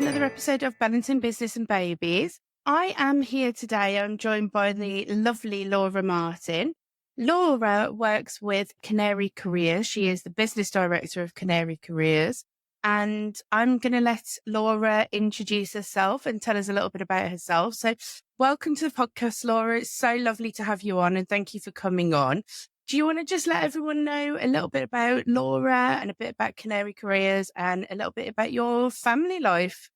another episode of Balancing Business and Babies. I am here today. I'm joined by the lovely Laura Martin. Laura works with Canary Careers. She is the business director of Canary Careers. And I'm going to let Laura introduce herself and tell us a little bit about herself. So welcome to the podcast, Laura. It's so lovely to have you on and thank you for coming on. Do you want to just let everyone know a little bit about Laura and a bit about Canary Careers and a little bit about your family life?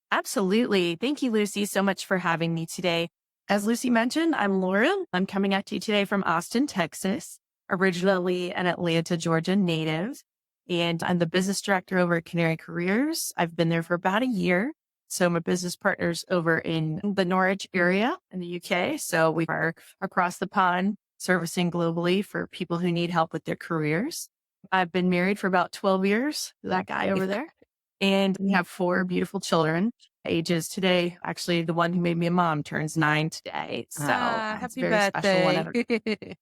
Absolutely. Thank you, Lucy, so much for having me today. As Lucy mentioned, I'm Laura. I'm coming at you today from Austin, Texas, originally an Atlanta, Georgia native, and I'm the business director over at Canary Careers. I've been there for about a year. So my business partners over in the Norwich area in the UK. So we are across the pond servicing globally for people who need help with their careers. I've been married for about 12 years, that guy over there. And we have 4 beautiful children. Ages today, actually, the one who made me a mom turns 9 today. So it's happy very birthday. special.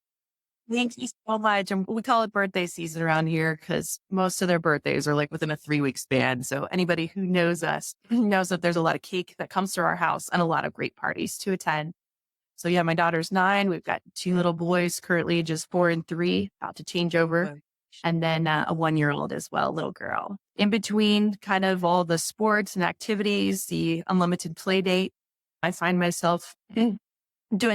Thank you so much. And we call it birthday season around here because most of their birthdays are like within a 3-week span. So anybody who knows us knows that there's a lot of cake that comes to our house and a lot of great parties to attend. So yeah, my daughter's 9. We've got 2 little boys currently, just 4 and 3, about to change over. And then a 1-year-old as well, little girl. In between kind of all the sports and activities, the unlimited play date, I find myself doing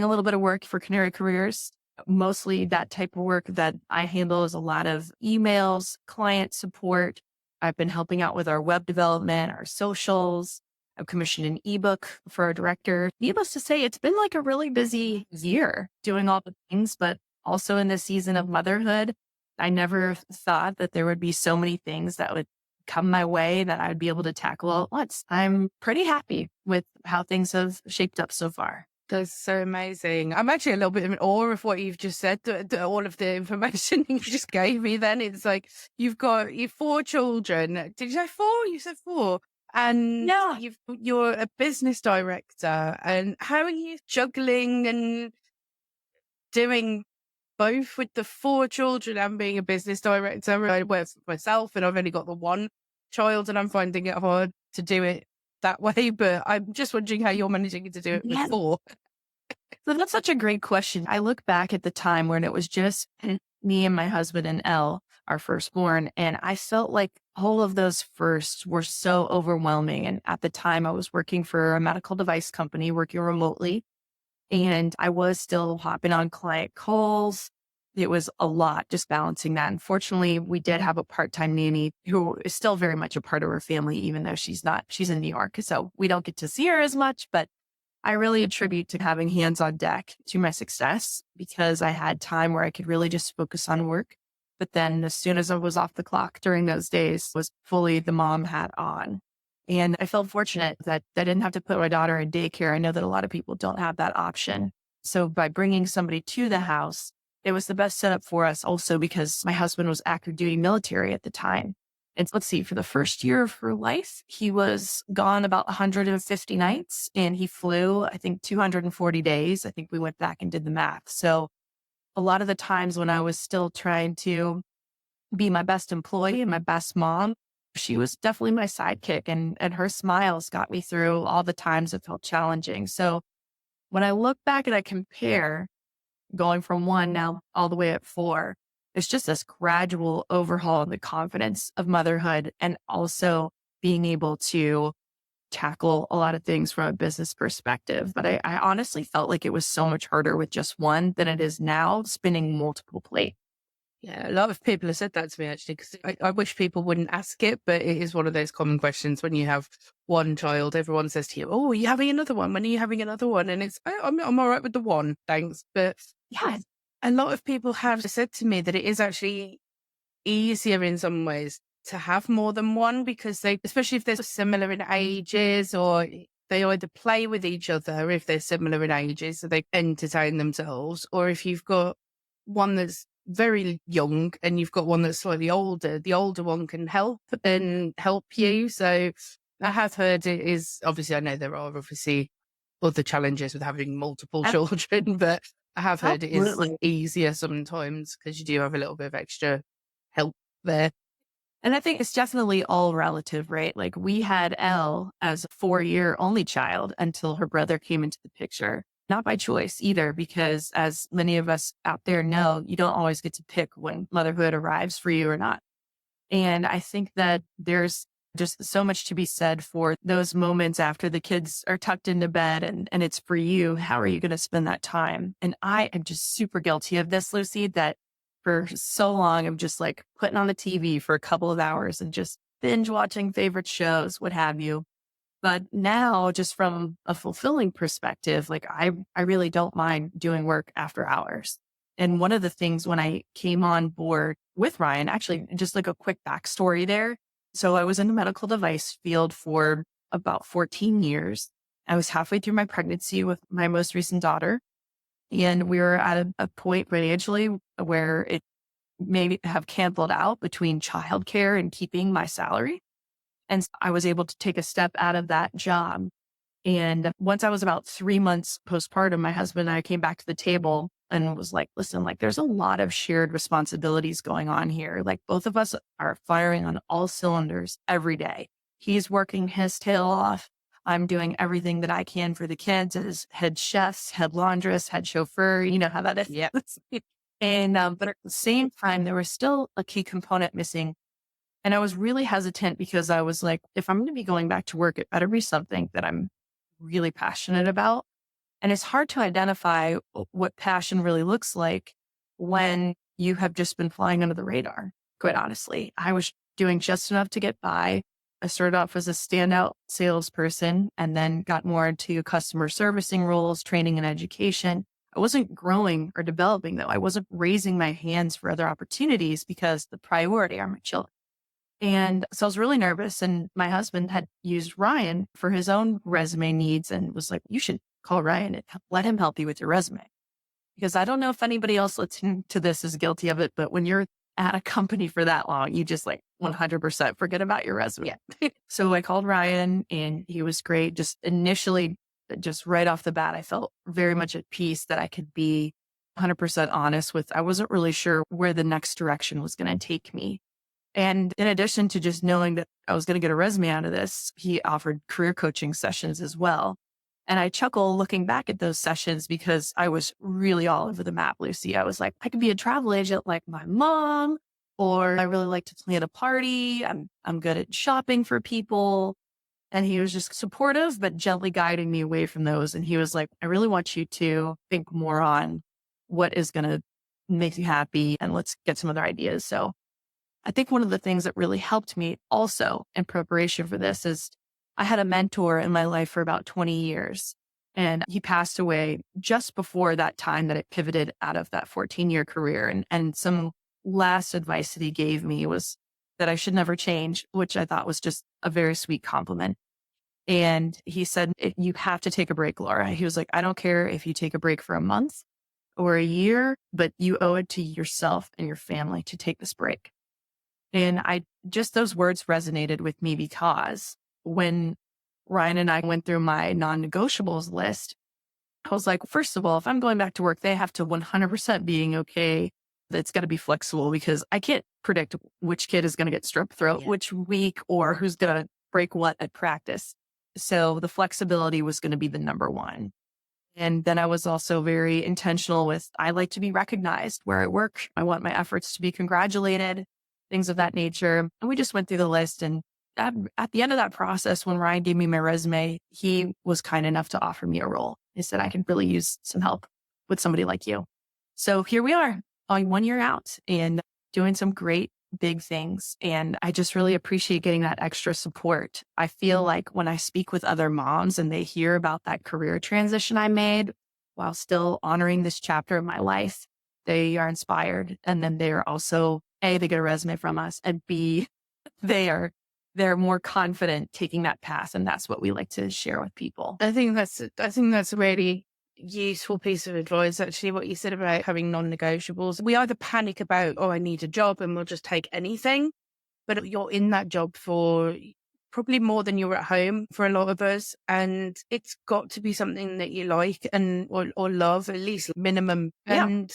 a little bit of work for Canary Careers. Mostly that type of work that I handle is a lot of emails, client support. I've been helping out with our web development, our socials. I've commissioned an ebook for our director. Needless to say, it's been like a really busy year doing all the things, but also in the season of motherhood, I never thought that there would be so many things that would come my way that I'd be able to tackle all at once. I'm pretty happy with how things have shaped up so far. That's so amazing. I'm actually a little bit in awe of what you've just said, all of the information you just gave me then. It's like you've got 4 children. Did you say 4? You said 4. And Yeah. you're a business director. And how are you juggling and doing both with the 4 children and being a business director? I work for myself and I've only got the 1 child and I'm finding it hard to do it that way. But I'm just wondering how you're managing to do it with 4. So that's such a great question. I look back at the time when it was just me and my husband and Elle, our firstborn, and I felt like all of those firsts were so overwhelming. And at the time I was working for a medical device company, working remotely, and I was still hopping on client calls. It was a lot just balancing that. Unfortunately, we did have a part-time nanny who is still very much a part of our family, even though she's in New York. So we don't get to see her as much, but I really attribute to having hands on deck to my success because I had time where I could really just focus on work. But then as soon as I was off the clock during those days was fully the mom hat on. And I felt fortunate that I didn't have to put my daughter in daycare. I know that a lot of people don't have that option. So by bringing somebody to the house, it was the best setup for us also because my husband was active duty military at the time. And let's see, for the first year of her life, he was gone about 150 nights and he flew, I think, 240 days. I think we went back and did the math. So a lot of the times when I was still trying to be my best employee and my best mom, she was definitely my sidekick and her smiles got me through all the times it felt challenging. So when I look back and I compare going from 1 now all the way at 4, it's just this gradual overhaul in the confidence of motherhood and also being able to tackle a lot of things from a business perspective. But I honestly felt like it was so much harder with just 1 than it is now spinning multiple plates. Yeah, a lot of people have said that to me actually, because I wish people wouldn't ask it, but it is one of those common questions when you have 1 child. Everyone says to you, "Oh, are you having another one? When are you having another one?" And it's, I'm all right with the 1, thanks. But yeah, a lot of people have said to me that it is actually easier in some ways to have more than 1 because they, especially if they're similar in ages or they either play with each other if they're similar in ages, so they entertain themselves, or if you've got one that's very young and you've got one that's slightly older, the older one can help you. So I have heard it is, obviously I know there are obviously other challenges with having multiple children, but I have heard it is easier sometimes because you do have a little bit of extra help there. And I think it's definitely all relative, right? Like we had Elle as a 4-year only child until her brother came into the picture. Not by choice either, because as many of us out there know, you don't always get to pick when motherhood arrives for you or not. And I think that there's just so much to be said for those moments after the kids are tucked into bed and it's for you. How are you going to spend that time? And I am just super guilty of this, Lucy, that for so long I'm just like putting on the TV for a couple of hours and just binge watching favorite shows, what have you. But now, just from a fulfilling perspective, like I really don't mind doing work after hours. And one of the things when I came on board with Ryan, actually, just like a quick backstory there. So I was in the medical device field for about 14 years. I was halfway through my pregnancy with my most recent daughter. And we were at a point financially where it may have canceled out between childcare and keeping my salary. And I was able to take a step out of that job. And once I was about 3 months postpartum, my husband and I came back to the table and was like, listen, like there's a lot of shared responsibilities going on here. Like both of us are firing on all cylinders every day. He's working his tail off. I'm doing everything that I can for the kids as head chefs, head laundress, head chauffeur. You know how that is. Yeah. And, but at the same time, there was still a key component missing. And I was really hesitant because I was like, if I'm going to be going back to work, it better be something that I'm really passionate about. And it's hard to identify what passion really looks like when you have just been flying under the radar. Quite honestly, I was doing just enough to get by. I started off as a standout salesperson and then got more into customer servicing roles, training and education. I wasn't growing or developing though. I wasn't raising my hands for other opportunities because the priority are my children. And so I was really nervous. And my husband had used Ryan for his own resume needs and was like, you should call Ryan and let him help you with your resume. Because I don't know if anybody else listening to this is guilty of it, but when you're at a company for that long, you just like 100% forget about your resume. Yeah. So I called Ryan and he was great. Just initially, just right off the bat, I felt very much at peace that I could be 100% honest with, I wasn't really sure where the next direction was going to take me. And in addition to just knowing that I was going to get a resume out of this, he offered career coaching sessions as well. And I chuckle looking back at those sessions because I was really all over the map, Lucy. I was like, I could be a travel agent like my mom, or I really like to plan a party. I'm good at shopping for people. And he was just supportive, but gently guiding me away from those. And he was like, I really want you to think more on what is going to make you happy and let's get some other ideas. So I think one of the things that really helped me also in preparation for this is I had a mentor in my life for about 20 years and he passed away just before that time that I pivoted out of that 14-year career. And some last advice that he gave me was that I should never change, which I thought was just a very sweet compliment. And he said, you have to take a break, Laura. He was like, I don't care if you take a break for a month or a year, but you owe it to yourself and your family to take this break. And just those words resonated with me because when Ryan and I went through my non-negotiables list, I was like, first of all, if I'm going back to work, they have to 100% being okay. That's got to be flexible because I can't predict which kid is going to get strep throat, which week, or who's going to break what at practice. So the flexibility was going to be the number one. And then I was also very intentional with, I like to be recognized where I work. I want my efforts to be congratulated, things of that nature. And we just went through the list. And at the end of that process, when Ryan gave me my resume, he was kind enough to offer me a role. He said, I could really use some help with somebody like you. So here we are, only 1 year out and doing some great big things. And I just really appreciate getting that extra support. I feel like when I speak with other moms and they hear about that career transition I made while still honoring this chapter of my life, they are inspired. And then they are also, A, they get a resume from us, and B, they're more confident taking that path. And that's what we like to share with people. I think that's a really useful piece of advice, actually, what you said about having non-negotiables. We either panic about, oh, I need a job and we'll just take anything, but you're in that job for probably more than you're at home for a lot of us. And it's got to be something that you like and or love, at least minimum. Yeah. And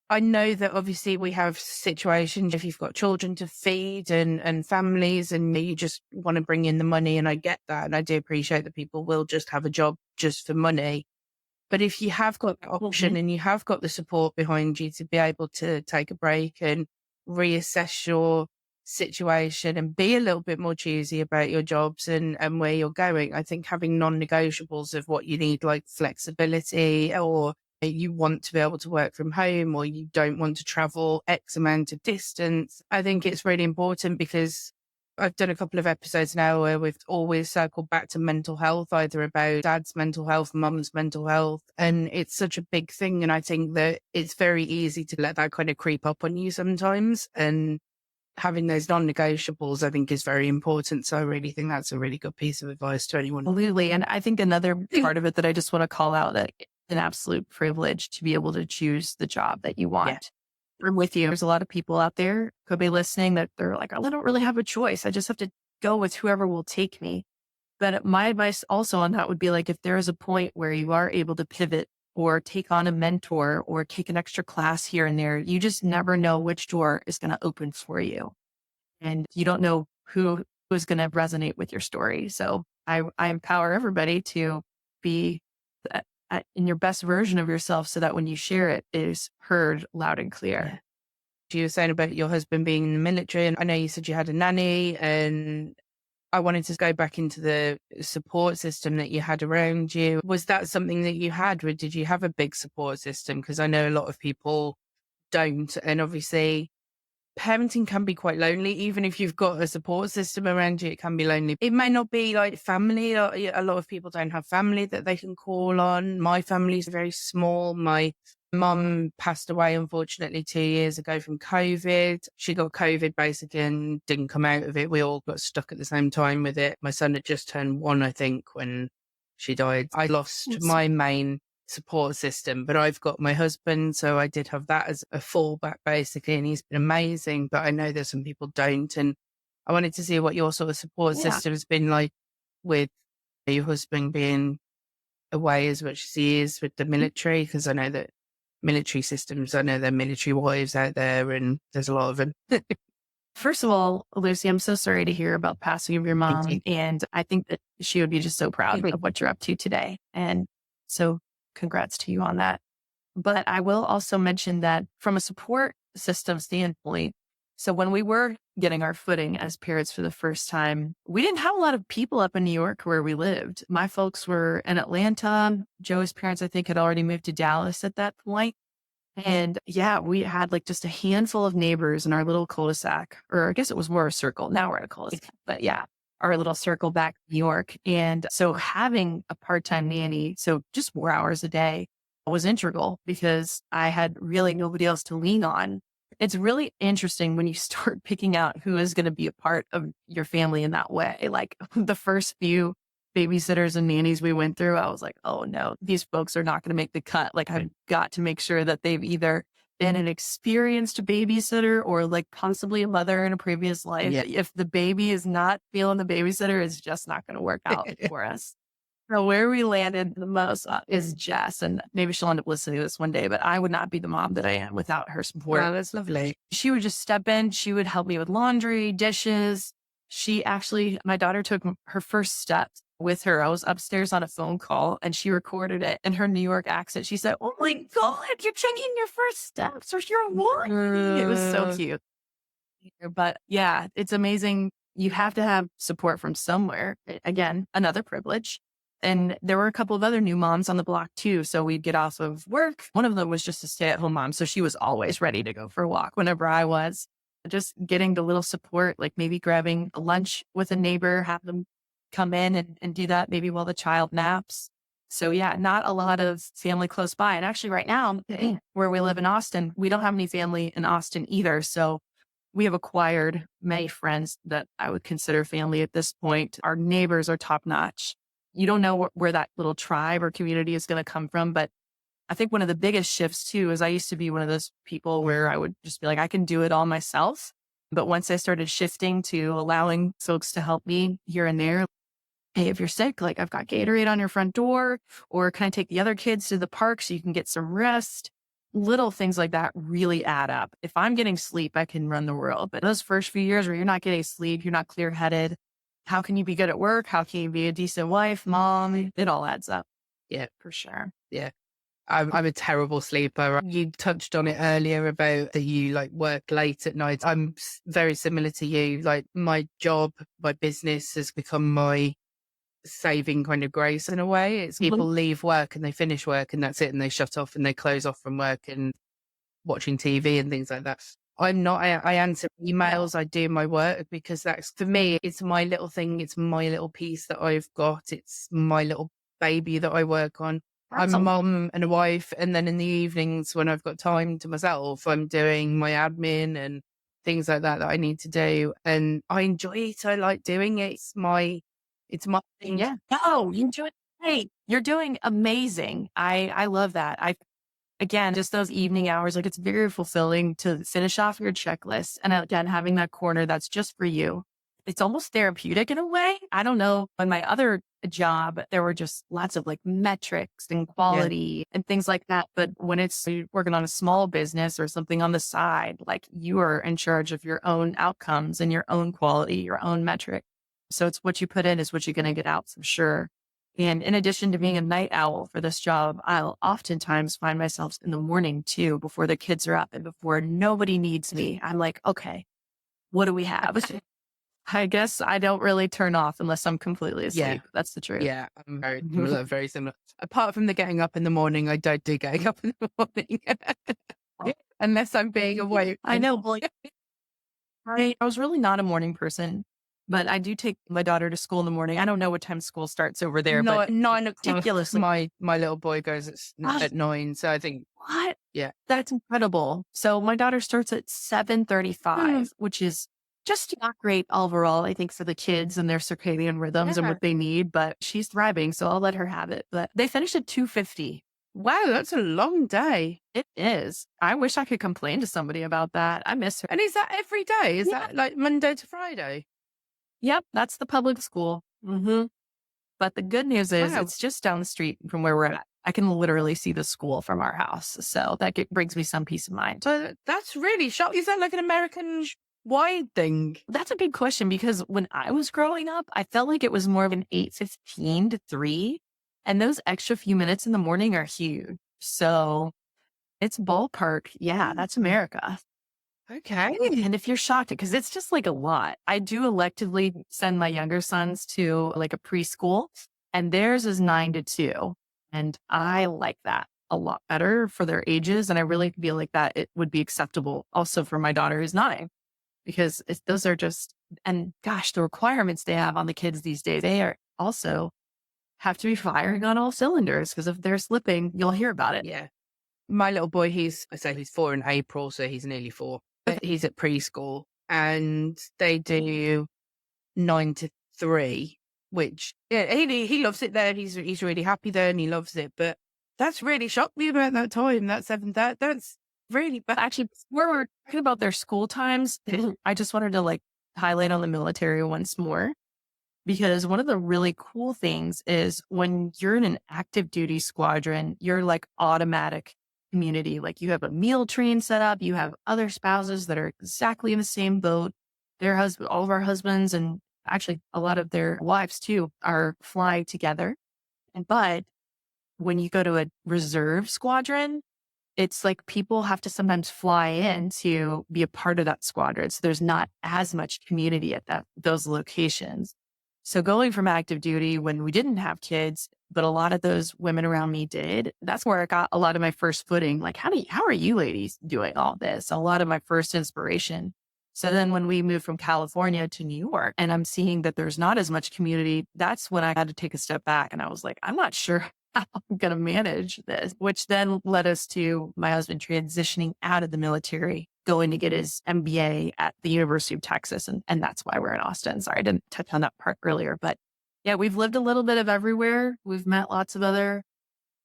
I know that obviously we have situations if you've got children to feed and families and you just want to bring in the money. And I get that. And I do appreciate that people will just have a job just for money. But if you have got that option and you have got the support behind you to be able to take a break and reassess your situation and be a little bit more choosy about your jobs and where you're going, I think having non-negotiables of what you need, like flexibility, or you want to be able to work from home, or you don't want to travel X amount of distance. I think it's really important because I've done a couple of episodes now where we've always circled back to mental health, either about dad's mental health, mum's mental health. And it's such a big thing. And I think that it's very easy to let that kind of creep up on you sometimes. And having those non-negotiables, I think, is very important. So I really think that's a really good piece of advice to anyone. Absolutely. And I think another part of it that I just want to call out, that it's an absolute privilege to be able to choose the job that you want. Yeah. I'm with you. There's a lot of people out there could be listening that they're like, I don't really have a choice. I just have to go with whoever will take me. But my advice also on that would be like, if there is a point where you are able to pivot or take on a mentor or take an extra class here and there, you just never know which door is going to open for you. And you don't know who is going to resonate with your story. So I empower everybody to be in your best version of yourself so that when you share it is heard loud and clear. You were saying about your husband being in the military, and I know you said you had a nanny, and I wanted to go back into the support system that you had around you. Was that something that you had, or did you have a big support system? Because I know a lot of people don't. And obviously, parenting can be quite lonely. Even if you've got a support system around you, it can be lonely. It may not be like family. A lot of people don't have family that they can call on. My family's very small. My mum passed away, unfortunately, 2 years ago from COVID. She got COVID basically and didn't come out of it. We all got stuck at the same time with it. My son had just turned 1, I think, when she died. I lost my main support system, but I've got my husband, so I did have that as a fallback basically, and he's been amazing. But I know there's some people don't, and I wanted to see what your sort of support system has been like with your husband being away as much as he is with the military, because I know that military systems, I know there are military wives out there and there's a lot of them. First of all, Lucy, I'm so sorry to hear about the passing of your mom. And I think that she would be just so proud of what you're up to today. And so congrats to you on that. But I will also mention that from a support system standpoint, so when we were getting our footing as parents for the first time, we didn't have a lot of people up in New York where we lived. My folks were in Atlanta. Joe's parents, I think, had already moved to Dallas at that point. And yeah, we had like just a handful of neighbors in our little cul-de-sac, or I guess it was more a circle. Now we're in a cul-de-sac, but yeah, our little circle back in New York. And so having a part-time nanny, so just 4 hours a day, was integral because I had really nobody else to lean on. It's really interesting when you start picking out who is going to be a part of your family in that way. Like the first few babysitters and nannies we went through, I was like, oh no, these folks are not going to make the cut. Like I've got to make sure that they've either been an experienced babysitter or like possibly a mother in a previous life. Yeah. If the baby is not feeling the babysitter, it's just not going to work out for us. So where we landed the most is Jess, and maybe she'll end up listening to this one day, but I would not be the mom that I am without her support. Wow, that's lovely. She would just step in. She would help me with laundry, dishes. My daughter took her first steps with her. I was upstairs on a phone call and she recorded it in her New York accent. She said, "Oh my God, you're taking your first steps or you're walking." It was so cute. But yeah, it's amazing. You have to have support from somewhere. Again, another privilege. And there were a couple of other new moms on the block too. So we'd get off of work. One of them was just a stay-at-home mom. So she was always ready to go for a walk whenever I was. Just getting the little support, like maybe grabbing a lunch with a neighbor, have them come in and do that maybe while the child naps. So yeah, not a lot of family close by. And actually right now, where we live in Austin, we don't have any family in Austin either. So we have acquired many friends that I would consider family at this point. Our neighbors are top notch. You don't know where that little tribe or community is going to come from. But I think one of the biggest shifts too is I used to be one of those people where I would just be like, I can do it all myself. But once I started shifting to allowing folks to help me here and there, hey, if you're sick, like I've got Gatorade on your front door, or can I take the other kids to the park so you can get some rest? little things like that really add up. If I'm getting sleep, I can run the world. But those first few years where you're not getting sleep, you're not clear headed, how can you be good at work? How can you be a decent wife, mom? It all adds up Yeah. for sure. Yeah. I'm a terrible sleeper. You touched on it earlier about that you like work late at night. I'm very similar to you. Like my job, my business has become my saving kind of grace in a way. It's people leave work and they finish work and that's it. And they shut off and they close off from work and watching TV and things like that. I'm not, I answer emails, I do my work because that's for me, it's my little thing. It's my little piece that I've got. It's my little baby that I work on. I'm a mum and a wife. And then in the evenings when I've got time to myself, I'm doing my admin and things like that I need to do. And I enjoy it. I like doing it. It's my thing. Yeah. No, you're doing great. You're doing amazing. I love that. Again, just those evening hours, like it's very fulfilling to finish off your checklist. And again, having that corner that's just for you. It's almost therapeutic in a way. I don't know. In my other job, there were just lots of like metrics and quality and things like that. But when it's you're working on a small business or something on the side, like you are in charge of your own outcomes and your own quality, your own metric. So it's what you put in is what you're going to get out for sure. And in addition to being a night owl for this job, I'll oftentimes find myself in the morning too, before the kids are up and before nobody needs me. I'm like, okay, what do we have? I guess I don't really turn off unless I'm completely asleep. Yeah. That's the truth. Yeah, I'm very similar, very similar. Apart from the getting up in the morning, I don't do getting up in the morning unless I'm being awake. I know. Well, I was really not a morning person, but I do take my daughter to school in the morning. I don't know what time school starts over there, but 9 o'clock. ridiculously. My little boy goes at 9, so I think What? yeah. That's incredible. So my daughter starts at 7:35, which is just not great overall, I think, for the kids and their circadian rhythms and what they need, but she's thriving, so I'll let her have it. But they finish at 2:50. Wow, that's a long day. It is. I wish I could complain to somebody about that. I miss her. And is that every day? Is that like Monday to Friday? Yep, that's the public school. But the good news is Wow. it's just down the street from where we're at. I can literally see the school from our house. So that brings me some peace of mind. So that's really shocking. Is that like an American wide thing? That's a good question because when I was growing up, I felt like it was more of an 8:15 to 3. And those extra few minutes in the morning are huge. So it's ballpark. Yeah, that's America. Okay. And if you're shocked, because it's just like a lot, I do electively send my younger sons to like a preschool and theirs is 9 to 2. And I like that a lot better for their ages. And I really feel like that it would be acceptable also for my daughter who's 9, because those are just, and gosh, the requirements they have on the kids these days, they are also have to be firing on all cylinders because if they're slipping, you'll hear about it. Yeah. My little boy, he's 4 in April, so he's nearly 4. But he's at preschool and they do 9 to 3, which he loves it there. He's really happy there and he loves it. But that's really shocked me about that time. That 7, that's really bad. Actually, where we're talking about their school times, I just wanted to like highlight on the military once more, because one of the really cool things is when you're in an active duty squadron, you're like automatic community. Like you have a meal train set up, you have other spouses that are exactly in the same boat. Their husband, all of our husbands, and actually a lot of their wives too, are flying together. But when you go to a reserve squadron, it's like people have to sometimes fly in to be a part of that squadron. So there's not as much community at those locations. So going from active duty when we didn't have kids, but a lot of those women around me did, that's where I got a lot of my first footing. Like, how are you ladies doing all this? A lot of my first inspiration. So then when we moved from California to New York and I'm seeing that there's not as much community, that's when I had to take a step back. And I was like, I'm not sure how I'm going to manage this, which then led us to my husband transitioning out of the military, going to get his MBA at the University of Texas. And that's why we're in Austin. Sorry, I didn't touch on that part earlier, but yeah, we've lived a little bit of everywhere. We've met lots of other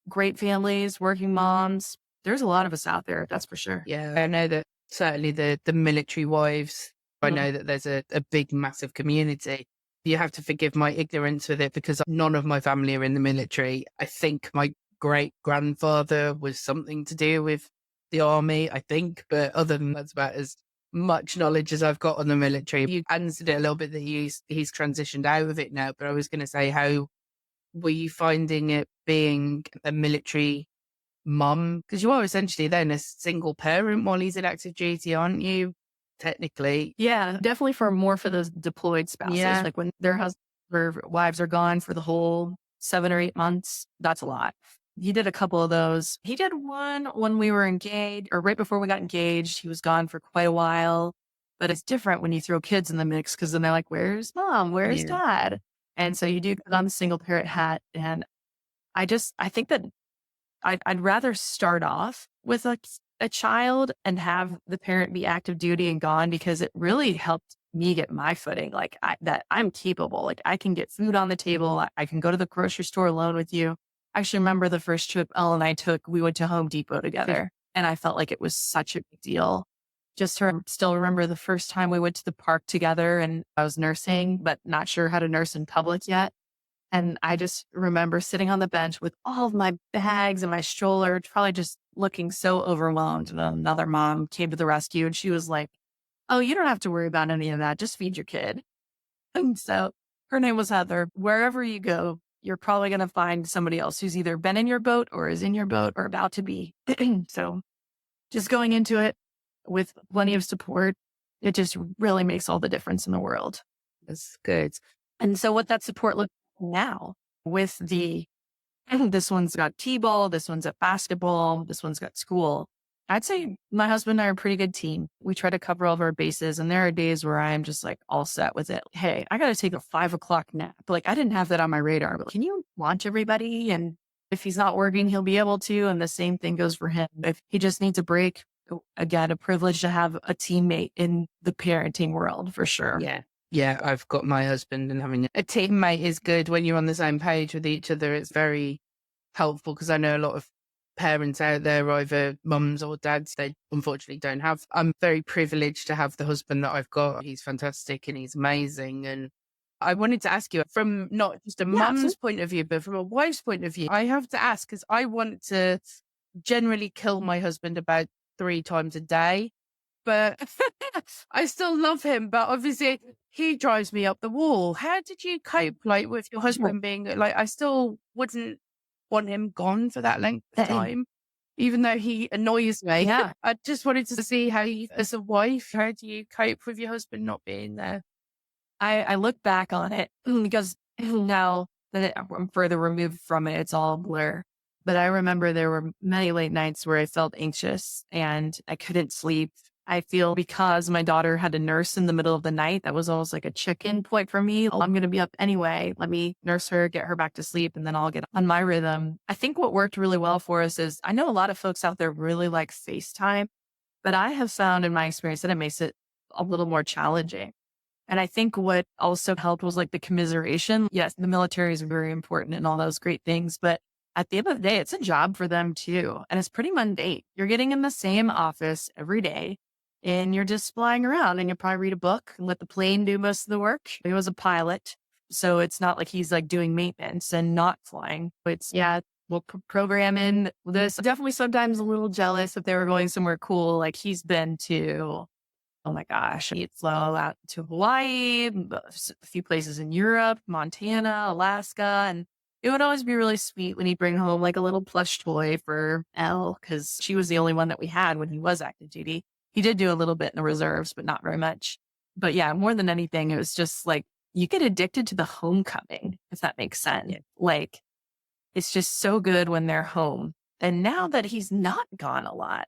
great families, working moms. There's a lot of us out there. That's for sure. Yeah. I know that certainly the military wives, I know that there's a big, massive community. You have to forgive my ignorance with it because none of my family are in the military. I think my great grandfather was something to do with the army, I think. But other than that's about as much knowledge as I've got on the military. You answered it a little bit that he's transitioned out of it now. But I was going to say, how were you finding it being a military mum? Because you are essentially then a single parent while he's in active duty, aren't you? Technically. Yeah, definitely for those deployed spouses, Yeah. like when their husbands or wives are gone for the whole 7 or 8 months, that's a lot. He did a couple of those. He did one when we were engaged or right before we got engaged. He was gone for quite a while, but it's different when you throw kids in the mix because then they're like, where's mom? Where's Yeah. dad? And so you do put on the single parent hat. And I think that I'd rather start off with a child and have the parent be active duty and gone because it really helped me get my footing. Like that I'm capable. Like I can get food on the table. I can go to the grocery store alone with you. I actually remember the first trip Elle and I took, we went to Home Depot together and I felt like it was such a big deal. Just to still remember the first time we went to the park together and I was nursing, but not sure how to nurse in public yet. And I just remember sitting on the bench with all of my bags and my stroller, probably just looking so overwhelmed. And another mom came to the rescue and she was like, oh, you don't have to worry about any of that. Just feed your kid. And so her name was Heather. Wherever you go, you're probably going to find somebody else who's either been in your boat or is in your boat or about to be. So just going into it with plenty of support, it just really makes all the difference in the world. That's good. And so what that support looks like now with this one's got t-ball, this one's at basketball, this one's got school. I'd say my husband and I are a pretty good team. We try to cover all of our bases and there are days where I'm just like all set with it. Hey, I got to take a 5 o'clock nap. Like I didn't have that on my radar, but can you launch everybody? And if he's not working, he'll be able to. And the same thing goes for him. If he just needs a break, again, a privilege to have a teammate in the parenting world for sure. Yeah. Yeah, I've got my husband, and having a teammate is good when you're on the same page with each other. It's very helpful because I know a lot of parents out there, either mums or dads, they unfortunately don't have. I'm very privileged to have the husband that I've got. He's fantastic and he's amazing. And I wanted to ask you from not just a mum's point of view, but from a wife's point of view, I have to ask because I want to generally kill my husband about 3 times a day. But I still love him. But obviously, he drives me up the wall. How did you cope, like, with your husband being like? I still wouldn't want him gone for that length of time, even though he annoys me. Yeah, I just wanted to see how you, as a wife, how do you cope with your husband not being there? I look back on it because now that I'm further removed from it, it's all a blur. But I remember there were many late nights where I felt anxious and I couldn't sleep. I feel because my daughter had to nurse in the middle of the night, that was almost like a check-in point for me. Oh, I'm going to be up anyway. Let me nurse her, get her back to sleep, and then I'll get on my rhythm. I think what worked really well for us is I know a lot of folks out there really like FaceTime, but I have found in my experience that it makes it a little more challenging. And I think what also helped was like the commiseration. Yes, the military is very important and all those great things, but at the end of the day, it's a job for them too. And it's pretty mundane. You're getting in the same office every day and you're just flying around and you'll probably read a book and let the plane do most of the work. He was a pilot. So it's not like he's like doing maintenance and not flying. It's, yeah, we'll program in this. Definitely sometimes a little jealous if they were going somewhere cool. Like he's been to, oh my gosh, he'd flown out to Hawaii, a few places in Europe, Montana, Alaska. And it would always be really sweet when he'd bring home like a little plush toy for Elle because she was the only one that we had when he was active duty. He did do a little bit in the reserves, but not very much. But yeah, more than anything, it was just like you get addicted to the homecoming, if that makes sense. Yeah. Like it's just so good when they're home. And now that he's not gone a lot,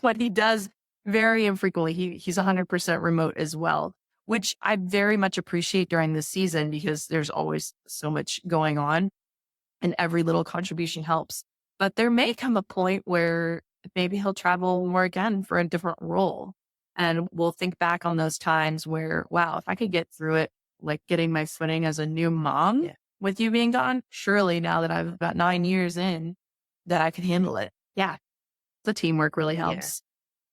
what he does very infrequently, he's 100% remote as well, which I very much appreciate during this season because there's always so much going on and every little contribution helps. But there may come a point where maybe he'll travel more again for a different role. And we'll think back on those times where, wow, if I could get through it, like getting my footing as a new mom with you being gone, surely now that I've got 9 years in, that I can handle it. Yeah. The teamwork really helps.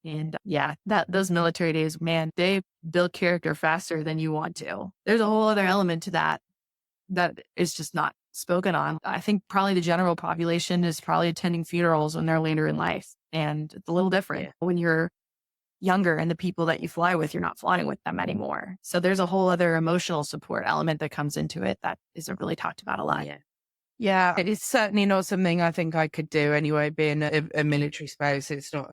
Yeah. And yeah, those military days, man, they build character faster than you want to. There's a whole other element to that is just not spoken on. I think probably the general population is probably attending funerals when they're later in life. And it's a little different Yeah. when you're younger and the people that you fly with, you're not flying with them anymore. So there's a whole other emotional support element that comes into it that isn't really talked about a lot. Yeah. Yeah. It is certainly not something I think I could do anyway, being a military spouse. It's not,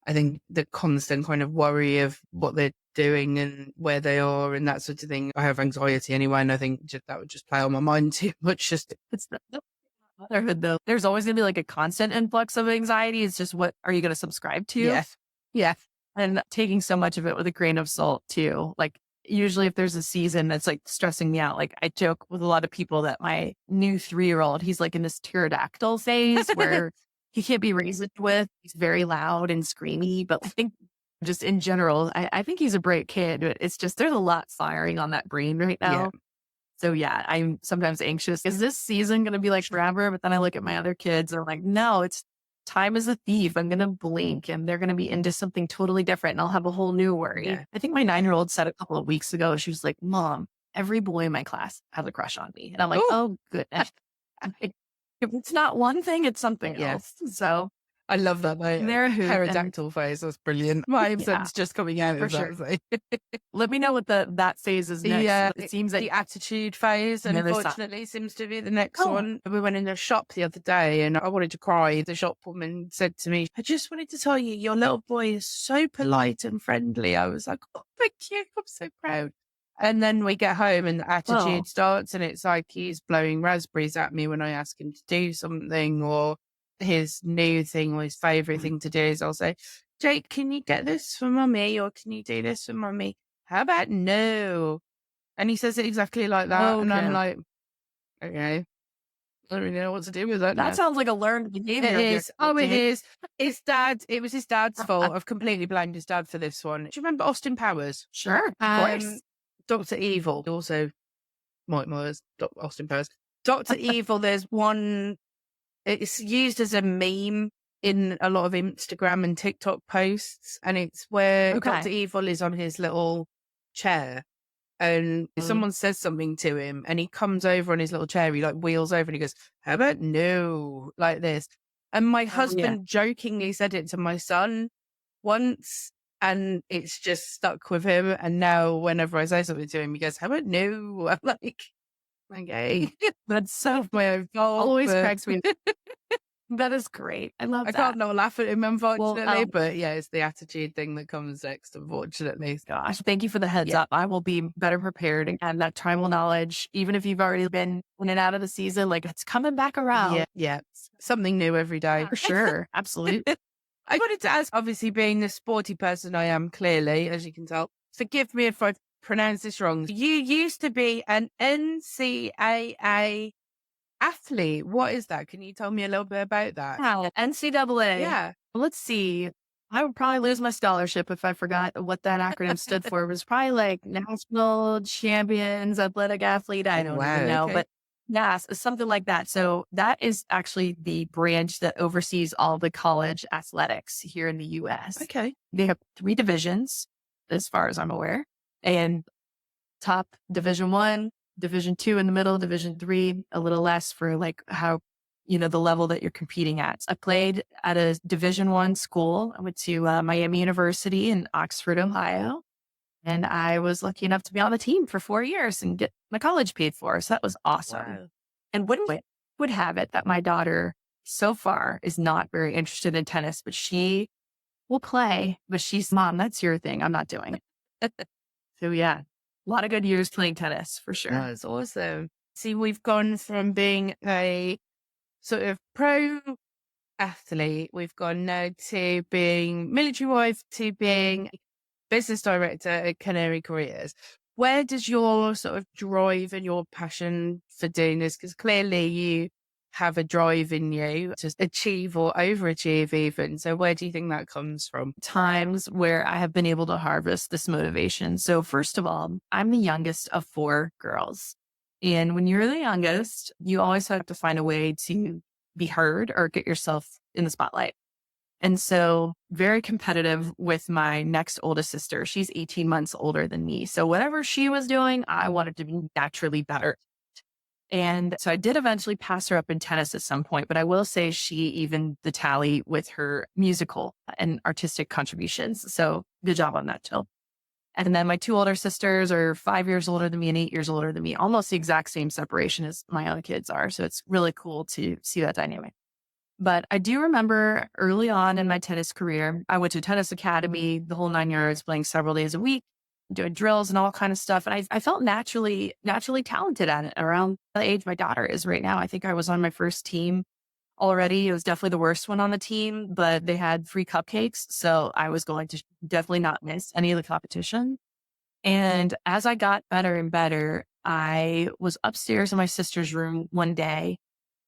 I think the constant kind of worry of what they're doing and where they are and that sort of thing. I have anxiety anyway, and I think that would just play on my mind too much. Just It's the motherhood though. There's always going to be like a constant influx of anxiety. It's just, what are you going to subscribe to? yeah, yeah, And taking so much of it with a grain of salt too. Like usually if there's a season that's like stressing me out, like I joke with a lot of people that my new 3-year-old, he's like in this pterodactyl phase where he can't be reasoned with. He's very loud and screamy, but I think just in general, I think he's a bright kid, but it's just, there's a lot firing on that brain right now. yeah. So yeah, I'm sometimes anxious. Is this season going to be like forever? But then I look at my other kids and I'm like, no, it's time is a thief. I'm going to blink and they're going to be into something totally different and I'll have a whole new worry. Yeah. I think my 9-year-old said a couple of weeks ago, she was like, Mom, every boy in my class has a crush on me. And I'm like, Ooh. oh, goodness. If it's not one thing, it's something Yeah. else. So I love that. they're a hoot. And Pterodactyl phase. That's brilliant. My Yeah. son's just coming out For of sure. that. let me know what that phase is next. Yeah, It seems that the attitude phase, The other side. unfortunately, seems to be the next Oh. one. We went in a shop the other day and I wanted to cry. The shop woman said to me, I just wanted to tell you, your little boy is so polite and friendly. I was like, oh, thank you. I'm so proud. And then we get home and the attitude Oh. starts and it's like he's blowing raspberries at me when I ask him to do something, or his new thing or his favorite thing to do is I'll say, Jake, can you get this for mummy? Or can you do this for mummy? How about no? And he says it exactly like that. And I'm Okay. like, okay, I don't really know what to do with that now. That sounds like a learned behavior. It of yours, is. Oh, it Jake. is. His dad, it was his dad's fault. I've completely blamed his dad for this one. Do you remember Austin Powers? Sure, of course. Dr. Evil, also Mike Myers, Austin Powers. Dr. Evil, there's one, it's used as a meme in a lot of Instagram and TikTok posts. And it's where Okay. Dr. Evil is on his little chair and Mm. someone says something to him and he comes over on his little chair. He like wheels over and he goes, how about no? Like this. And my husband jokingly said it to my son once. And it's just stuck with him. And now whenever I say something to him, he goes, how about no? I'm like, okay. That's so My own fault. always but cracks me. That is great. I love I that. can't not laugh at him, unfortunately. Well, but yeah, it's the attitude thing that comes next, unfortunately. Gosh, thank you for the heads Yeah. up. I will be better prepared and have that tribal knowledge, even if you've already been in and out of the season, like it's coming back around. Yeah, yeah. Something new every day. For sure. Absolutely. I wanted to ask, obviously being the sporty person I am, clearly, as you can tell, forgive me if I pronounce this wrong. You used to be an NCAA athlete. What is that? Can you tell me a little bit about that? Yeah, NCAA. Yeah. Let's see. I would probably lose my scholarship if I forgot what that acronym stood for. It was probably like National Champions Athletic Athlete. I don't even know, okay. but yes, something like that. So that is actually the branch that oversees all the college athletics here in the U.S. Okay. They have 3 divisions, as far as I'm aware, and top Division 1, Division 2 in the middle, Division 3 a little less for like how, the level that you're competing at. I played at a Division 1 school. I went to Miami University in Oxford, Ohio, and I was lucky enough to be on the team for 4 years and get my college paid for. So that was awesome. Wow. And would have it that my daughter so far is not very interested in tennis, but she will play. But she's, Mom, that's your thing. I'm not doing it. So yeah, a lot of good years playing tennis for sure. That's awesome. See, we've gone from being a sort of pro athlete, we've gone now to being military wife, to being business director at Canary Careers. Where does your sort of drive and your passion for doing this? Because clearly you have a drive in you to achieve or overachieve even. So where do you think that comes from? Times where I have been able to harvest this motivation. So first of all, I'm the youngest of 4 girls. And when you're the youngest, you always have to find a way to be heard or get yourself in the spotlight. And so very competitive with my next oldest sister. She's 18 months older than me. So whatever she was doing, I wanted to be naturally better. And so I did eventually pass her up in tennis at some point, but I will say she evened the tally with her musical and artistic contributions. So good job on that, Jill. And then my two older sisters are 5 years older than me and 8 years older than me, almost the exact same separation as my own kids are. So it's really cool to see that dynamic. But I do remember early on in my tennis career, I went to tennis academy, the whole 9 years, playing several days a week, doing drills and all kind of stuff. And I felt naturally talented at it around the age my daughter is right now. I think I was on my first team already. It was definitely the worst one on the team, but they had free cupcakes. So I was going to definitely not miss any of the competition. And as I got better and better, I was upstairs in my sister's room one day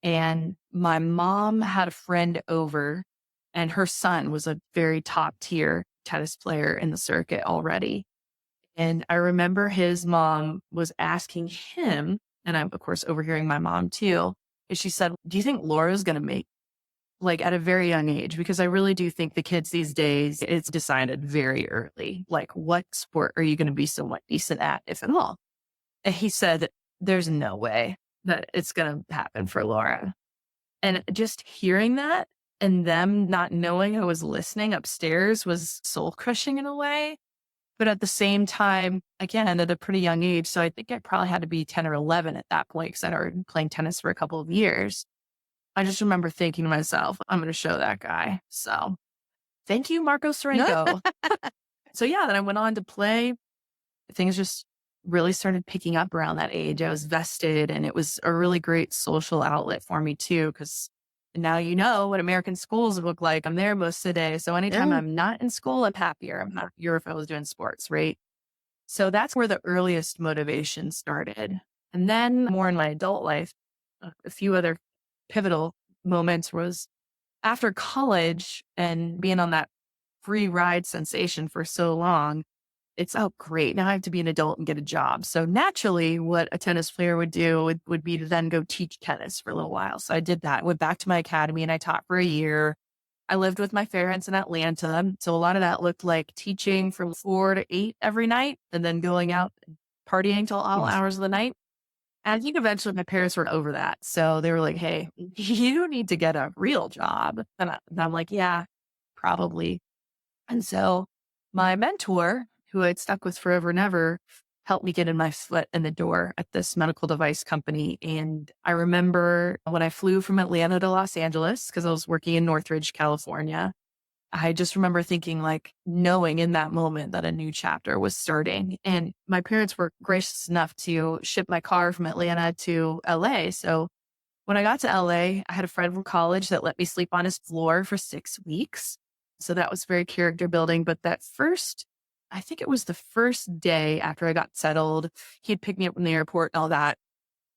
and my mom had a friend over and her son was a very top tier tennis player in the circuit already. And I remember his mom was asking him, and I'm of course overhearing my mom too, and she said, "Do you think Laura's going to make like at a very young age?" Because I really do think the kids these days, it's decided very early. Like, what sport are you going to be somewhat decent at, if at all? And he said, "There's no way that it's going to happen for Laura." And just hearing that and them not knowing I was listening upstairs was soul crushing in a way. But at the same time, again, at a pretty young age. So I think I probably had to be 10 or 11 at that point because I'd already been playing tennis for a couple of years. I just remember thinking to myself, I'm going to show that guy. So thank you, Marco Sorenko. So yeah, then I went on to play. Things just really started picking up around that age. I was vested and it was a really great social outlet for me too, because now you know what American schools look like. I'm there most of the day. So anytime Yeah. I'm not in school, I'm happier. I'm happier if I was doing sports, right? So that's where the earliest motivation started. And then more in my adult life, a few other pivotal moments was after college and being on that free ride sensation for so long. It's, oh, great. Now I have to be an adult and get a job. So naturally, what a tennis player would do would be to then go teach tennis for a little while. So I did that, went back to my academy and I taught for a year. I lived with my parents in Atlanta. So a lot of that looked like teaching from 4 to 8 every night and then going out and partying till all Yes. hours of the night. And I think eventually my parents were over that. So they were like, "Hey, you need to get a real job." And I'm like, "Yeah, probably." And so my mentor, who I'd stuck with forever and ever, helped me get in my foot in the door at this medical device company. And I remember when I flew from Atlanta to Los Angeles, because I was working in Northridge, California, I just remember thinking, like, knowing in that moment that a new chapter was starting. And my parents were gracious enough to ship my car from Atlanta to LA. So when I got to LA, I had a friend from college that let me sleep on his floor for 6 weeks. So that was very character building. But that first, I think it was the first day after I got settled, he'd pick me up from the airport and all that.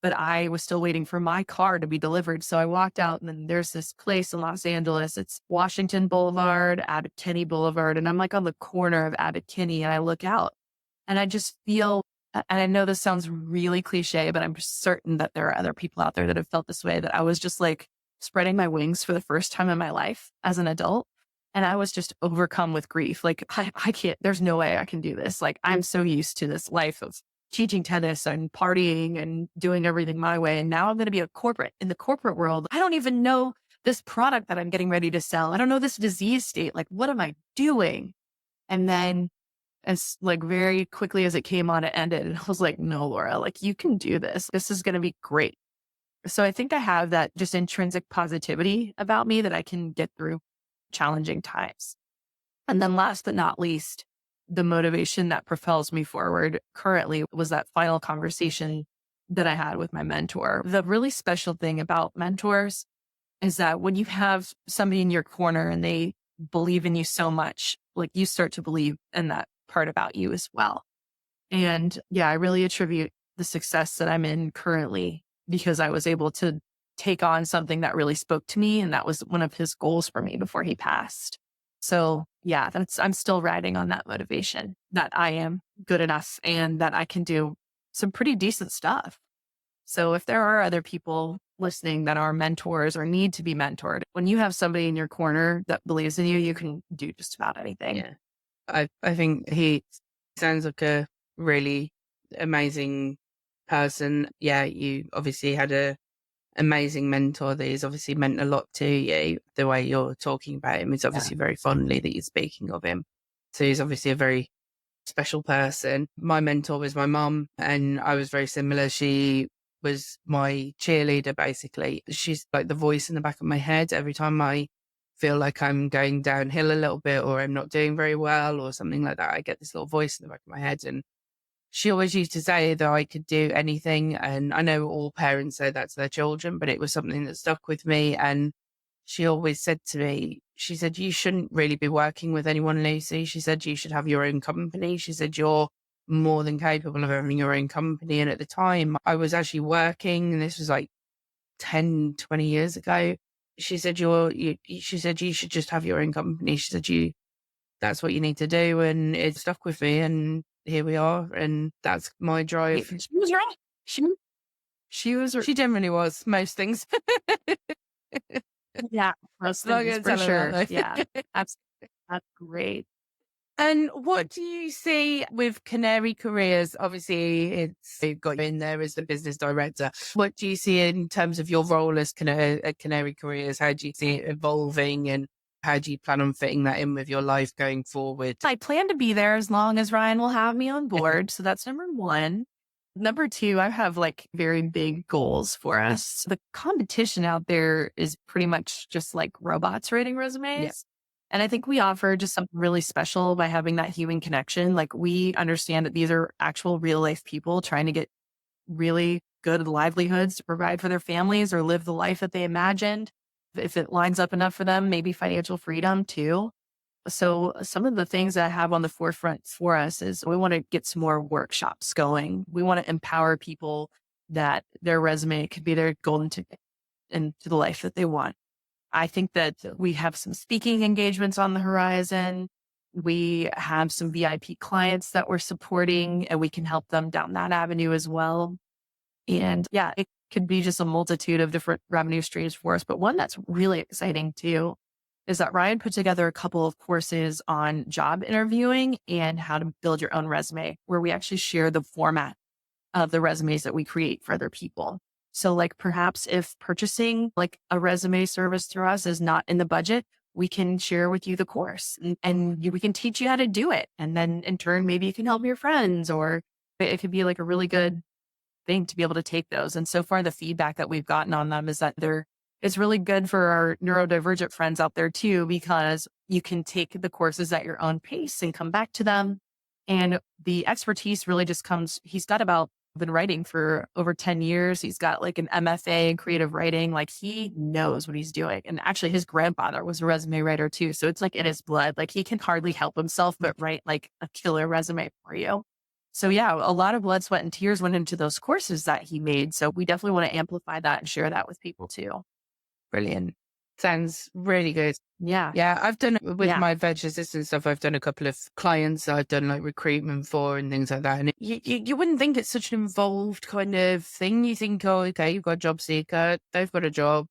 But I was still waiting for my car to be delivered. So I walked out and then there's this place in Los Angeles. It's Washington Boulevard, Abbot Kinney Boulevard. And I'm like on the corner of Abbot Kinney and I look out and I just feel, and I know this sounds really cliche, but I'm certain that there are other people out there that have felt this way, that I was just like spreading my wings for the first time in my life as an adult. And I was just overcome with grief. Like, I can't, there's no way I can do this. Like, I'm so used to this life of teaching tennis and partying and doing everything my way. And now I'm going to be a corporate in the corporate world. I don't even know this product that I'm getting ready to sell. I don't know this disease state. Like, what am I doing? And then as like very quickly as it came on, it ended. And I was like, no, Laura, like you can do this. This is going to be great. So I think I have that just intrinsic positivity about me that I can get through challenging times. And then last but not least, the motivation that propels me forward currently was that final conversation that I had with my mentor. The really special thing about mentors is that when you have somebody in your corner and they believe in you so much, like you start to believe in that part about you as well. And yeah, I really attribute the success that I'm in currently because I was able to take on something that really spoke to me. And that was one of his goals for me before he passed. So yeah, I'm still riding on that motivation that I am good enough and that I can do some pretty decent stuff. So if there are other people listening that are mentors or need to be mentored, when you have somebody in your corner that believes in you, you can do just about anything. Yeah. I think he sounds like a really amazing person. Yeah, you obviously had a amazing mentor that has obviously meant a lot to you. The way you're talking about him is obviously very fondly that you're speaking of him. So he's obviously a very special person. My mentor was my mum, and I was very similar. She was my cheerleader, basically. She's like the voice in the back of my head every time I feel like I'm going downhill a little bit or I'm not doing very well or something like that. I get this little voice in the back of my head, and she always used to say that I could do anything. And I know all parents say that to their children, but it was something that stuck with me. And she always said to me, she said, you shouldn't really be working with anyone, Lucy. She said, you should have your own company. She said, you're more than capable of having your own company. And at the time I was actually working, and this was like 10, 20 years ago. She said, she said, you should just have your own company. She said, that's what you need to do. And it stuck with me. And here we are. And that's my drive. She was right. She was. She generally was most things. Yeah, most things for sure. Yeah, that's great. And what do you see with Canary Careers? Obviously, you've got you in there as the business director. What do you see in terms of your role as at Canary Careers? How do you see it evolving, and how do you plan on fitting that in with your life going forward? I plan to be there as long as Ryan will have me on board. So that's number one. Number two, I have like very big goals for us. The competition out there is pretty much just like robots writing resumes. Yeah. And I think we offer just something really special by having that human connection. Like, we understand that these are actual real life people trying to get really good livelihoods to provide for their families or live the life that they imagined. If it lines up enough for them, maybe financial freedom too. So some of the things that I have on the forefront for us is we want to get some more workshops going. We want to empower people that their resume could be their golden ticket into the life that they want. I think that we have some speaking engagements on the horizon. We have some VIP clients that we're supporting, and we can help them down that avenue as well. And yeah, it could be just a multitude of different revenue streams for us. But one that's really exciting too is that Ryan put together a couple of courses on job interviewing and how to build your own resume, where we actually share the format of the resumes that we create for other people. So like, perhaps if purchasing like a resume service through us is not in the budget, we can share with you the course, and we can teach you how to do it. And then in turn, maybe you can help your friends, or it could be like a really good thing to be able to take those. And so far, the feedback that we've gotten on them is that it's really good for our neurodivergent friends out there too, because you can take the courses at your own pace and come back to them. And the expertise really just comes, he's been writing for over 10 years. He's got like an MFA in creative writing. Like, he knows what he's doing. And actually his grandfather was a resume writer too. So it's like in his blood. Like, he can hardly help himself but write like a killer resume for you. So yeah, a lot of blood, sweat, and tears went into those courses that he made. So we definitely want to amplify that and share that with people too. Brilliant. Sounds really good. Yeah. Yeah. I've done it with my virtual assistant stuff. I've done a couple of clients I've done like recruitment for and things like that. And you wouldn't think it's such an involved kind of thing. You think, oh, okay, you've got a job seeker, they've got a job,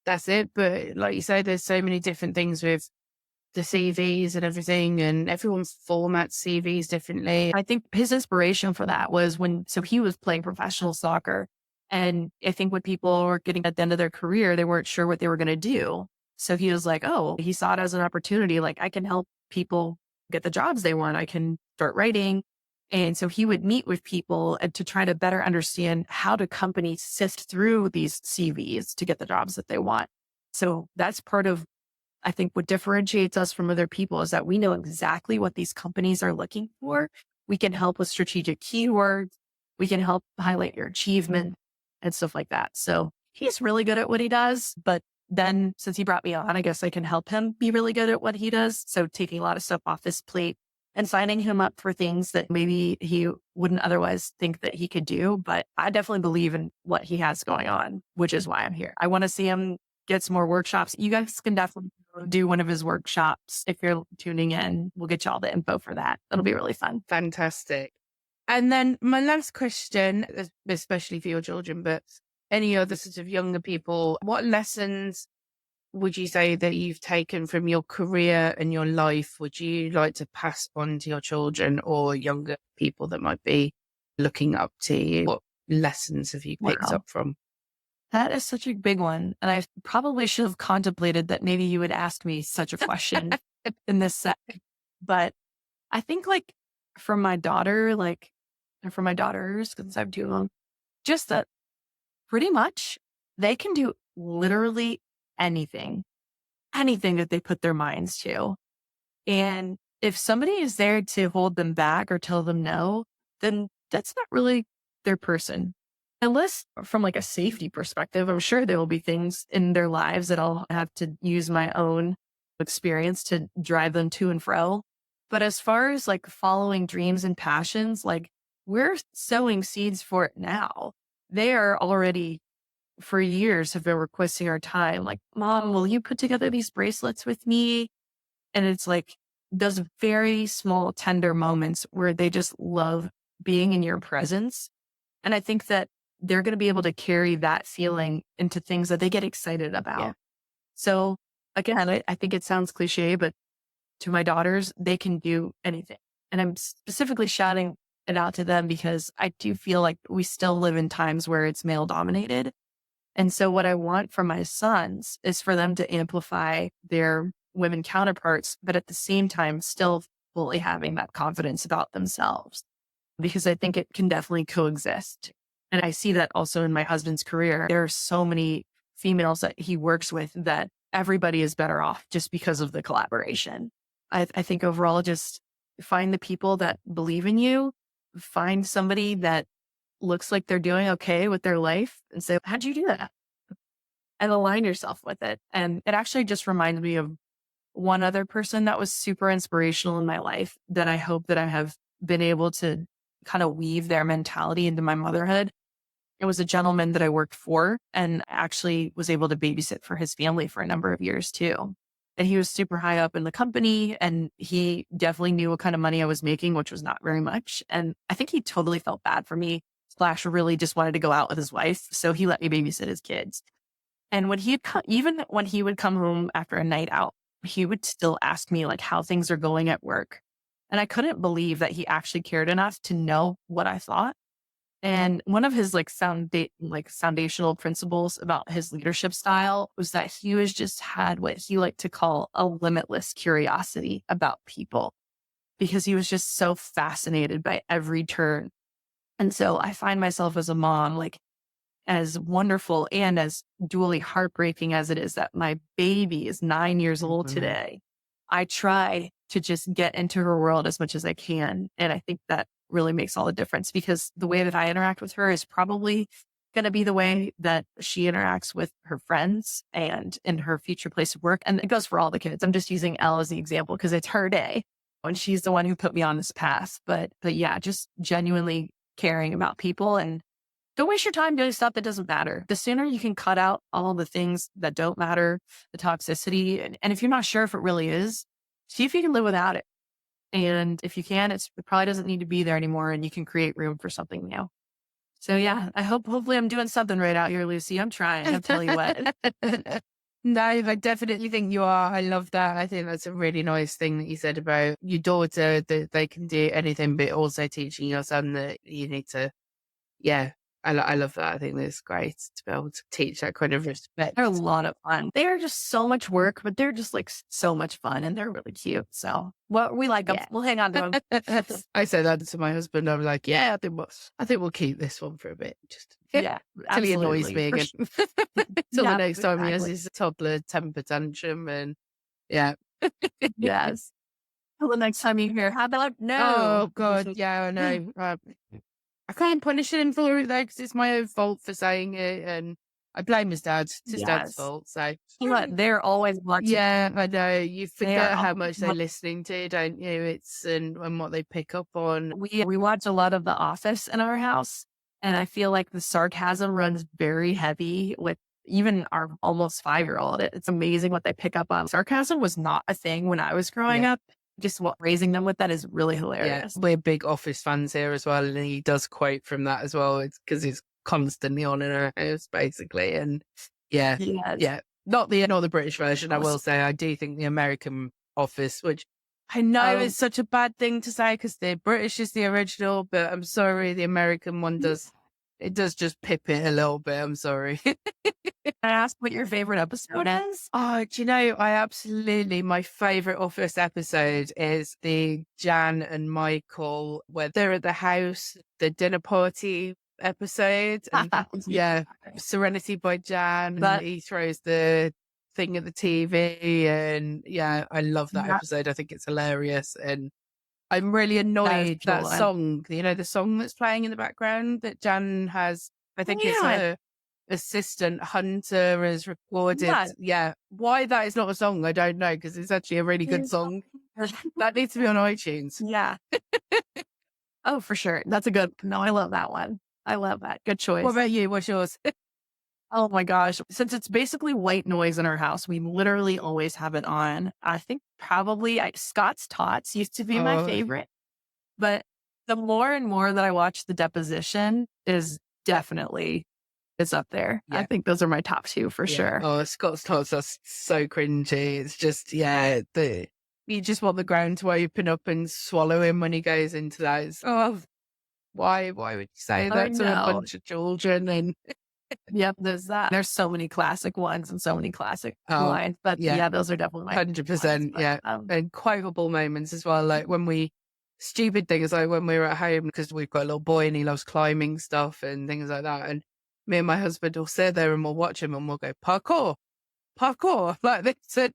that's it. But like you say, there's so many different things with the CVs and everything, and everyone formats CVs differently. I think his inspiration for that was so he was playing professional soccer. And I think when people were getting at the end of their career, they weren't sure what they were going to do. So he was like, oh, he saw it as an opportunity. Like, I can help people get the jobs they want. I can start writing. And so he would meet with people and to try to better understand how do companies sift through these CVs to get the jobs that they want. So that's part of, I think, what differentiates us from other people is that we know exactly what these companies are looking for. We can help with strategic keywords. We can help highlight your achievement and stuff like that. So he's really good at what he does. But then since he brought me on, I guess I can help him be really good at what he does. So taking a lot of stuff off his plate and signing him up for things that maybe he wouldn't otherwise think that he could do. But I definitely believe in what he has going on, which is why I'm here. I want to see him get some more workshops. You guys can definitely do one of his workshops. If you're tuning in, we'll get you all the info for that. It'll be really fun. Fantastic. And then my last question, especially for your children, but any other sort of younger people, what lessons would you say that you've taken from your career and your life would you like to pass on to your children or younger people that might be looking up to you? lessons have you picked Wow. up from? That is such a big one. And I probably should have contemplated that maybe you would ask me such a question in this set. But I think like for my daughter, like, and for my daughters, because I have two of them, just that pretty much they can do literally anything, anything that they put their minds to. And if somebody is there to hold them back or tell them no, then that's not really their person. Unless from like a safety perspective, I'm sure there will be things in their lives that I'll have to use my own experience to drive them to and fro. But as far as like following dreams and passions, like we're sowing seeds for it now. They are already for years have been requesting our time. Like, Mom, will you put together these bracelets with me? And it's like those very small, tender moments where they just love being in your presence. And I think that they're going to be able to carry that feeling into things that they get excited about. Yeah. So again, I think it sounds cliche, but to my daughters, they can do anything. And I'm specifically shouting it out to them because I do feel like we still live in times where it's male dominated. And so what I want from my sons is for them to amplify their women counterparts, but at the same time, still fully having that confidence about themselves, because I think it can definitely coexist. And I see that also in my husband's career. There are so many females that he works with that everybody is better off just because of the collaboration. I think overall, just find the people that believe in you, find somebody that looks like they're doing okay with their life and say, how'd you do that? And align yourself with it. And it actually just reminds me of one other person that was super inspirational in my life that I hope that I have been able to kind of weave their mentality into my motherhood. It was a gentleman that I worked for and actually was able to babysit for his family for a number of years too. And he was super high up in the company and he definitely knew what kind of money I was making, which was not very much. And I think he totally felt bad for me, slash really just wanted to go out with his wife. So he let me babysit his kids. And when he had even when he would come home after a night out, he would still ask me like how things are going at work. And I couldn't believe that he actually cared enough to know what I thought. And one of his foundational principles about his leadership style was that he was just had what he liked to call a limitless curiosity about people, because he was just so fascinated by every turn. And so I find myself as a mom, like as wonderful and as dually heartbreaking as it is that my baby is 9 years old today. I try to just get into her world as much as I can. And I think that really makes all the difference, because the way that I interact with her is probably going to be the way that she interacts with her friends and in her future place of work. And it goes for all the kids. I'm just using Elle as the example because it's her day and she's the one who put me on this path. But yeah, just genuinely caring about people, and don't waste your time doing stuff that doesn't matter. The sooner you can cut out all the things that don't matter, the toxicity, and if you're not sure if it really is, see if you can live without it. And if you can, it probably doesn't need to be there anymore and you can create room for something new. So yeah, hopefully I'm doing something right out here, Lucy. I'm trying, I'll tell you what. No, I definitely think you are. I love that. I think that's a really nice thing that you said about your daughter, that they can do anything, but also teaching your son that you need to, yeah. I love that. I think that's great to be able to teach that kind of respect. They're a lot of fun. They are just so much work, but they're just like so much fun and they're really cute. So well, we like them. Yeah. We'll hang on to them. I said that to my husband. I'm like, yeah, I think we'll keep this one for a bit. Just yeah, till he annoys me again. Till the next time he has exactly. his toddler temper tantrum, and yeah. Yes. Till the next time you hear, how about no? Oh God, yeah, I know. I can't punish him for it though, because it's my own fault for saying it, and I blame his dad. It's his dad's fault. So they're always watching. yeah, I know. You forget how much they're listening to, don't you? It's and what they pick up on. We watch a lot of The Office in our house, and I feel like the sarcasm runs very heavy with even our almost 5-year-old. It's amazing what they pick up on. Sarcasm was not a thing when I was growing up. Just raising them with that is really hilarious. Yeah, we're big Office fans here as well, and he does quote from that as well. It's because it's constantly on in our house, basically. And yeah, not the British version. I will say, I do think the American Office, which I know is such a bad thing to say because the British is the original, but I'm sorry, the American one does It does just pip it a little bit. I'm sorry. Can I ask what your favorite episode is? Oh, do you know, my favorite Office episode is the Jan and Michael, where they're at the house, the dinner party episode. And yeah, Serenity by Jan. And he throws the thing at the TV. And yeah, I love that episode. I think it's hilarious. And I'm really annoyed that song, the song that's playing in the background that Jan has. I think it's her assistant Hunter has recorded. Yeah. Why that is not a song, I don't know, because it's actually a really good song. That needs to be on iTunes. Yeah. Oh, for sure. That's a good. No, I love that one. I love that. Good choice. What about you? What's yours? Oh my gosh. Since it's basically white noise in our house, we literally always have it on. I think probably Scott's Tots used to be my favorite. But the more and more that I watch The Deposition is definitely is up there. Yeah. I think those are my top two for sure. Oh, Scott's Tots are so cringy. It's just, you just want the ground to open up and swallow him when he goes into that. Why would you say that to a bunch of children? And yep, there's that. There's so many classic ones and so many classic lines, but those are definitely 100%. Yeah, and quotable moments as well. Like stupid things like when we were at home, because we've got a little boy and he loves climbing stuff and things like that. And me and my husband will sit there and we'll watch him and we'll go parkour, like this.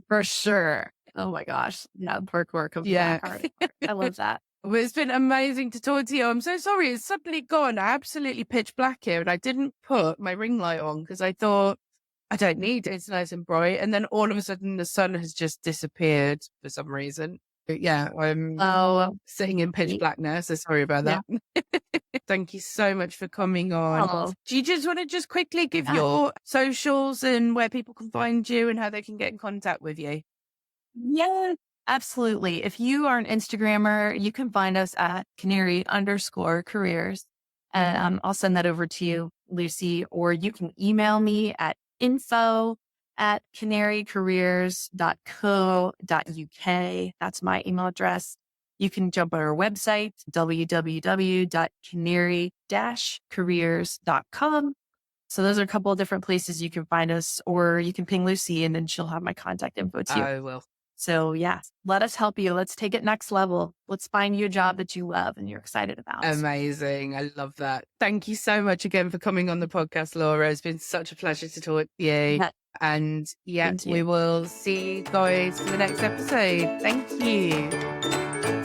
For sure. Oh my gosh. Yeah, parkour comes back hard. I love that. Well, it's been amazing to talk to you. I'm so sorry. It's suddenly gone absolutely pitch black here. And I didn't put my ring light on because I thought I don't need it. It's nice and bright. And then all of a sudden the sun has just disappeared for some reason. But yeah, I'm sitting in pitch black now. So sorry about that. Yeah. Thank you so much for coming on. Do you just want to quickly give your socials and where people can find you and how they can get in contact with you? Yeah, absolutely. If you are an Instagrammer, you can find us at Canary_Careers. And I'll send that over to you, Lucy, or you can email me at info@canarycareers.co.uk. That's my email address. You can jump on our website, www.canary-careers.com. So those are a couple of different places you can find us, or you can ping Lucy and then she'll have my contact info too. I will. So yeah, let us help you. Let's take it next level. Let's find you a job that you love and you're excited about. Amazing. I love that. Thank you so much again for coming on the podcast, Laura. It's been such a pleasure to talk to you. Yeah. And we will see you guys for the next episode. Thank you.